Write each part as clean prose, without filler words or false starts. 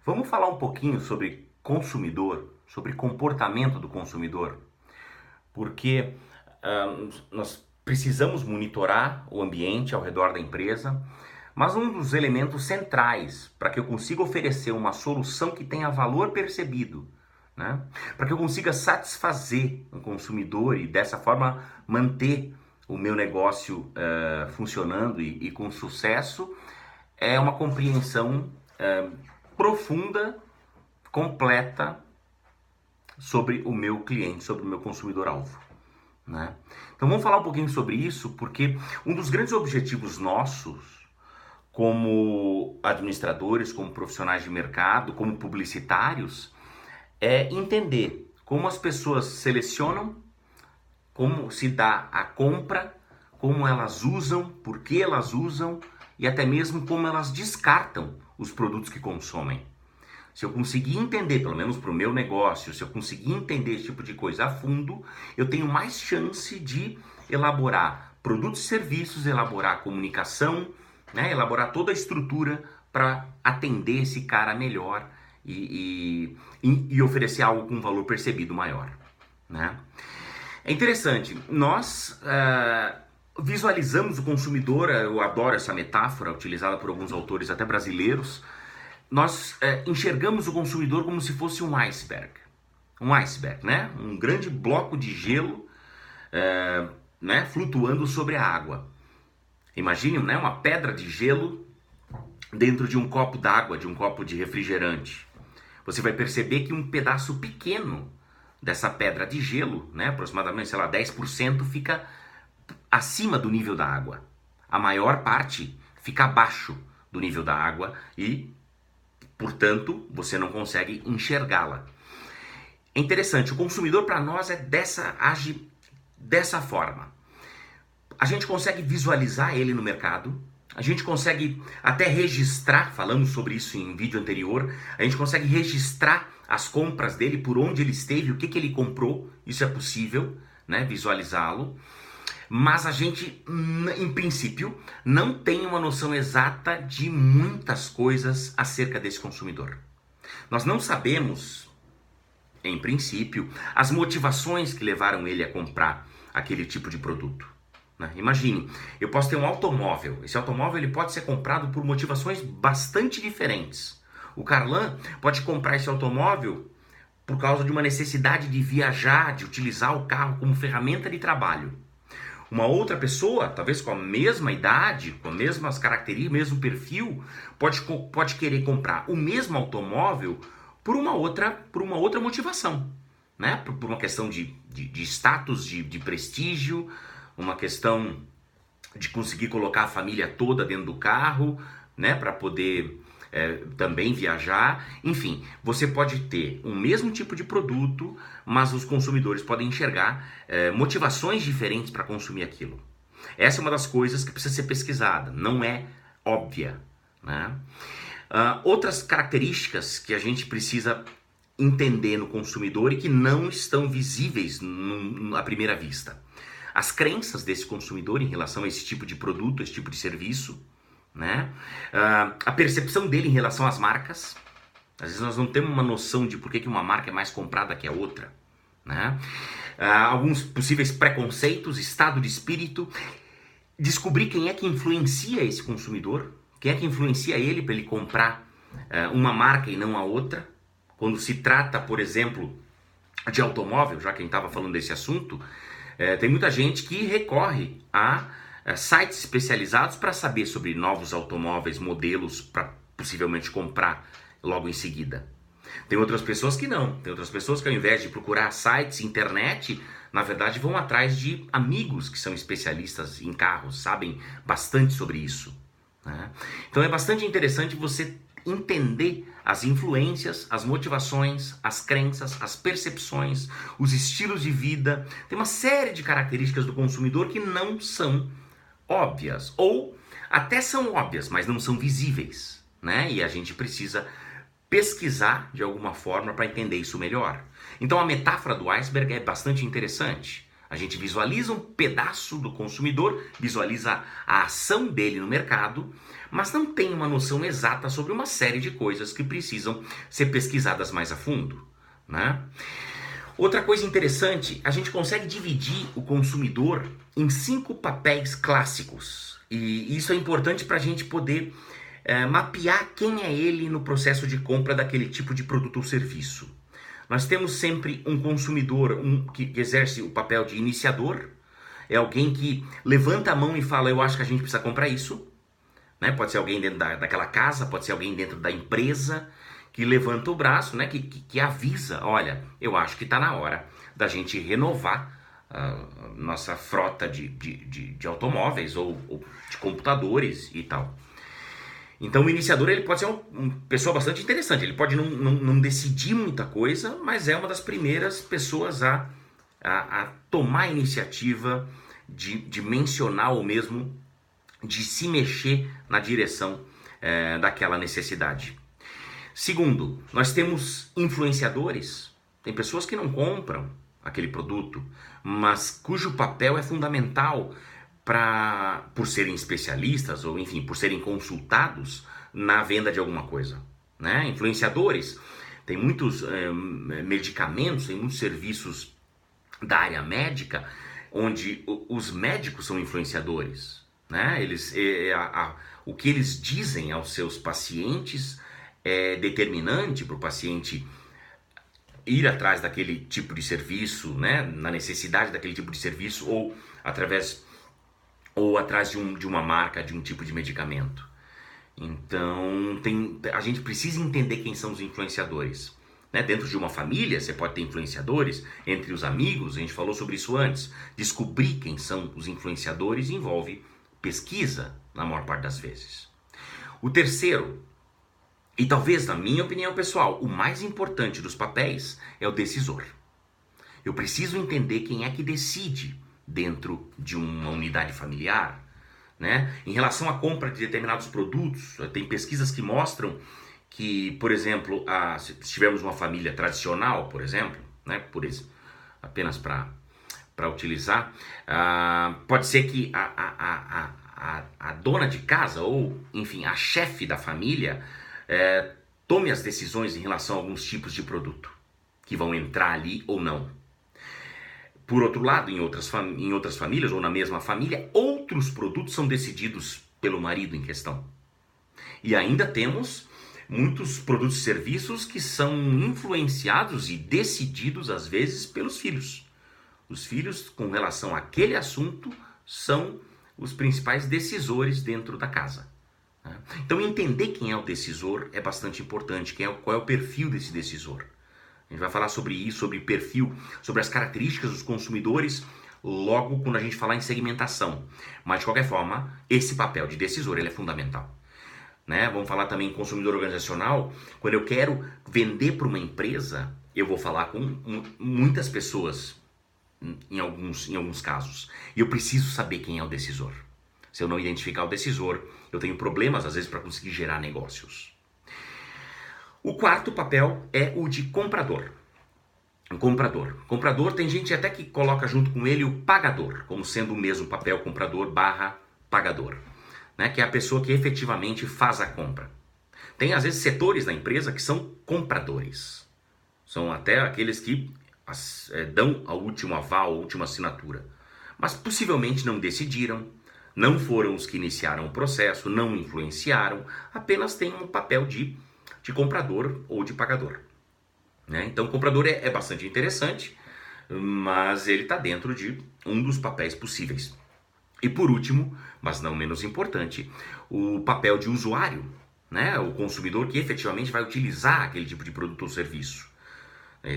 Vamos falar um pouquinho sobre consumidor, sobre comportamento do consumidor, porque nós precisamos monitorar o ambiente ao redor da empresa, mas um dos elementos centrais para que eu consiga oferecer uma solução que tenha valor percebido, né? Para que eu consiga satisfazer o consumidor e dessa forma manter o meu negócio funcionando e com sucesso, é uma compreensão profunda, completa sobre o meu cliente, sobre o meu consumidor-alvo, né? Então vamos falar um pouquinho sobre isso, porque um dos grandes objetivos nossos, como administradores, como profissionais de mercado, como publicitários, é entender como as pessoas selecionam, como se dá a compra, como elas usam, por que elas usam e até mesmo como elas descartam os produtos que consomem. Se eu conseguir entender, pelo menos para o meu negócio, se eu conseguir entender esse tipo de coisa a fundo, eu tenho mais chance de elaborar produtos e serviços, elaborar comunicação, né? Elaborar toda a estrutura para atender esse cara melhor e oferecer algo com valor percebido maior, né? É interessante, nós visualizamos o consumidor, eu adoro essa metáfora utilizada por alguns autores até brasileiros. Nós enxergamos o consumidor como se fosse um iceberg. Um iceberg, né? Um grande bloco de gelo né? Flutuando sobre a água. Imagine, né? Uma pedra de gelo dentro de um copo d'água, de um copo de refrigerante. Você vai perceber que um pedaço pequeno dessa pedra de gelo, né? Aproximadamente, sei lá, 10% fica acima do nível da água. A maior parte fica abaixo do nível da água e, portanto, você não consegue enxergá-la. É interessante, o consumidor para nós age dessa forma. A gente consegue visualizar ele no mercado, a gente consegue até registrar, falamos sobre isso em vídeo anterior, a gente consegue registrar as compras dele, por onde ele esteve, o que ele comprou, isso é possível, né, visualizá-lo. Mas a gente, em princípio, não tem uma noção exata de muitas coisas acerca desse consumidor. Nós não sabemos, em princípio, as motivações que levaram ele a comprar aquele tipo de produto, né? Imagine, eu posso ter um automóvel. Esse automóvel ele pode ser comprado por motivações bastante diferentes. O Carlan pode comprar esse automóvel por causa de uma necessidade de viajar, de utilizar o carro como ferramenta de trabalho. Uma outra pessoa, talvez com a mesma idade, com as mesmas características, mesmo perfil, pode querer comprar o mesmo automóvel por uma outra motivação, né? Por uma questão de status, de prestígio, uma questão de conseguir colocar a família toda dentro do carro, né? Para poder também viajar. Enfim, você pode ter o mesmo tipo de produto, mas os consumidores podem enxergar motivações diferentes para consumir aquilo. Essa é uma das coisas que precisa ser pesquisada, não é óbvia, né? Outras características que a gente precisa entender no consumidor e que não estão visíveis à primeira vista. As crenças desse consumidor em relação a esse tipo de produto, esse tipo de serviço, né? A percepção dele em relação às marcas. Às vezes nós não temos uma noção de por que uma marca é mais comprada que a outra, né? Alguns possíveis preconceitos, estado de espírito, descobrir quem é que influencia esse consumidor, quem é que influencia ele para ele comprar uma marca e não a outra. Quando se trata, por exemplo, de automóvel, já que a gente estava falando desse assunto, tem muita gente que recorre a sites especializados para saber sobre novos automóveis, modelos para possivelmente comprar logo em seguida. Tem outras pessoas que não. Tem outras pessoas que ao invés de procurar sites, internet, na verdade vão atrás de amigos que são especialistas em carros, sabem bastante sobre isso, né? Então é bastante interessante você entender as influências, as motivações, as crenças, as percepções, os estilos de vida. Tem uma série de características do consumidor que não são óbvias, ou até são óbvias, mas não são visíveis, né? E a gente precisa pesquisar de alguma forma para entender isso melhor. Então a metáfora do iceberg é bastante interessante. A gente visualiza um pedaço do consumidor, visualiza a ação dele no mercado, mas não tem uma noção exata sobre uma série de coisas que precisam ser pesquisadas mais a fundo, né? Outra coisa interessante, a gente consegue dividir o consumidor em 5 papéis clássicos. E isso é importante para a gente poder mapear quem é ele no processo de compra daquele tipo de produto ou serviço. Nós temos sempre um consumidor que exerce o papel de iniciador, é alguém que levanta a mão e fala, eu acho que a gente precisa comprar isso. Né? Pode ser alguém dentro daquela casa, pode ser alguém dentro da empresa, que levanta o braço, né? que avisa, olha, eu acho que está na hora da gente renovar nossa frota de automóveis ou de computadores e tal. Então o iniciador ele pode ser uma pessoa bastante interessante, ele pode não decidir muita coisa, mas é uma das primeiras pessoas a tomar a iniciativa de mencionar ou mesmo de se mexer na direção daquela necessidade. Segundo, nós temos influenciadores, tem pessoas que não compram aquele produto, mas cujo papel é fundamental por serem especialistas ou enfim, por serem consultados na venda de alguma coisa, né? Influenciadores, tem muitos medicamentos, tem muitos serviços da área médica onde os médicos são influenciadores, né? O que eles dizem aos seus pacientes é determinante para o paciente ir atrás daquele tipo de serviço, né? Na necessidade daquele tipo de serviço ou atrás de uma marca, de um tipo de medicamento. Então, a gente precisa entender quem são os influenciadores. Né? Dentro de uma família, você pode ter influenciadores, entre os amigos, a gente falou sobre isso antes. Descobrir quem são os influenciadores envolve pesquisa, na maior parte das vezes. O terceiro, e talvez, na minha opinião pessoal, o mais importante dos papéis é o decisor. Eu preciso entender quem é que decide dentro de uma unidade familiar, né? Em relação à compra de determinados produtos, tem pesquisas que mostram que, por exemplo, se tivermos uma família tradicional, por exemplo, né? Apenas para utilizar, pode ser que a dona de casa ou, enfim, a chefe da família tome as decisões em relação a alguns tipos de produto que vão entrar ali ou não. Por outro lado, em outras famílias ou na mesma família, outros produtos são decididos pelo marido em questão. E ainda temos muitos produtos e serviços que são influenciados e decididos às vezes pelos filhos. Os filhos, com relação àquele assunto, são os principais decisores dentro da casa. Então entender quem é o decisor é bastante importante, qual é o perfil desse decisor. A gente vai falar sobre isso, sobre perfil, sobre as características dos consumidores, logo quando a gente falar em segmentação. Mas de qualquer forma, esse papel de decisor ele é fundamental. Né? Vamos falar também em consumidor organizacional. Quando eu quero vender para uma empresa, eu vou falar com muitas pessoas, em alguns casos. E eu preciso saber quem é o decisor. Se eu não identificar o decisor, eu tenho problemas às vezes para conseguir gerar negócios. O quarto papel é o de comprador. Comprador tem gente até que coloca junto com ele o pagador, como sendo o mesmo papel comprador / pagador, né? Que é a pessoa que efetivamente faz a compra. Tem às vezes setores da empresa que são compradores. São até aqueles que dão o último aval, a última assinatura. Mas possivelmente não decidiram, não foram os que iniciaram o processo, não influenciaram, apenas têm um papel de comprador ou de pagador. Né? Então o comprador é bastante interessante, mas ele está dentro de um dos papéis possíveis. E por último, mas não menos importante, o papel de usuário, né? O consumidor que efetivamente vai utilizar aquele tipo de produto ou serviço.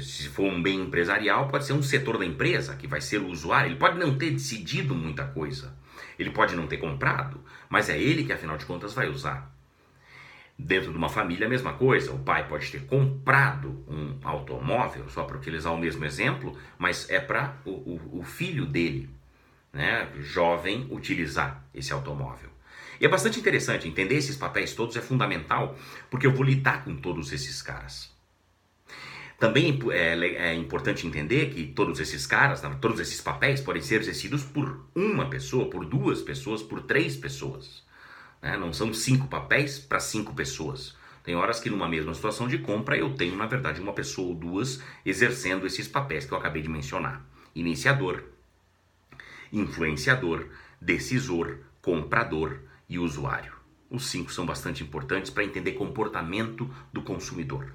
Se for um bem empresarial, pode ser um setor da empresa que vai ser o usuário. Ele pode não ter decidido muita coisa, ele pode não ter comprado, mas é ele que afinal de contas vai usar. Dentro de uma família, a mesma coisa. O pai pode ter comprado um automóvel, só para utilizar o mesmo exemplo, mas é para o filho dele, né, jovem, utilizar esse automóvel. E é bastante interessante, entender esses papéis todos é fundamental, porque eu vou lidar com todos esses caras. Também é importante entender que todos esses caras, todos esses papéis podem ser exercidos por uma pessoa, por duas pessoas, por três pessoas. Né? Não são 5 papéis para 5 pessoas. Tem horas que numa mesma situação de compra eu tenho, na verdade, uma pessoa ou duas exercendo esses papéis que eu acabei de mencionar. Iniciador, influenciador, decisor, comprador e usuário. Os 5 são bastante importantes para entender comportamento do consumidor.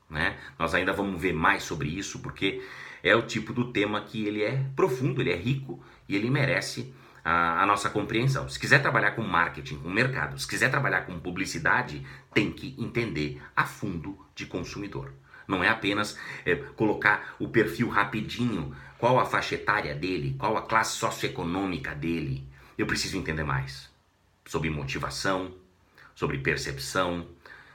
Né? Nós ainda vamos ver mais sobre isso porque é o tipo do tema que ele é profundo, ele é rico e ele merece a nossa compreensão. Se quiser trabalhar com marketing, com mercado, se quiser trabalhar com publicidade, tem que entender a fundo de consumidor. Não é apenas colocar o perfil rapidinho, qual a faixa etária dele, qual a classe socioeconômica dele. Eu preciso entender mais sobre motivação, sobre percepção,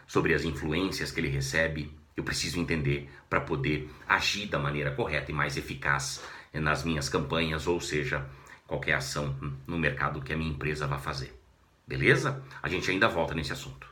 sobre as influências que ele recebe. Eu preciso entender para poder agir da maneira correta e mais eficaz nas minhas campanhas, ou seja, qualquer ação no mercado que a minha empresa vai fazer. Beleza? A gente ainda volta nesse assunto.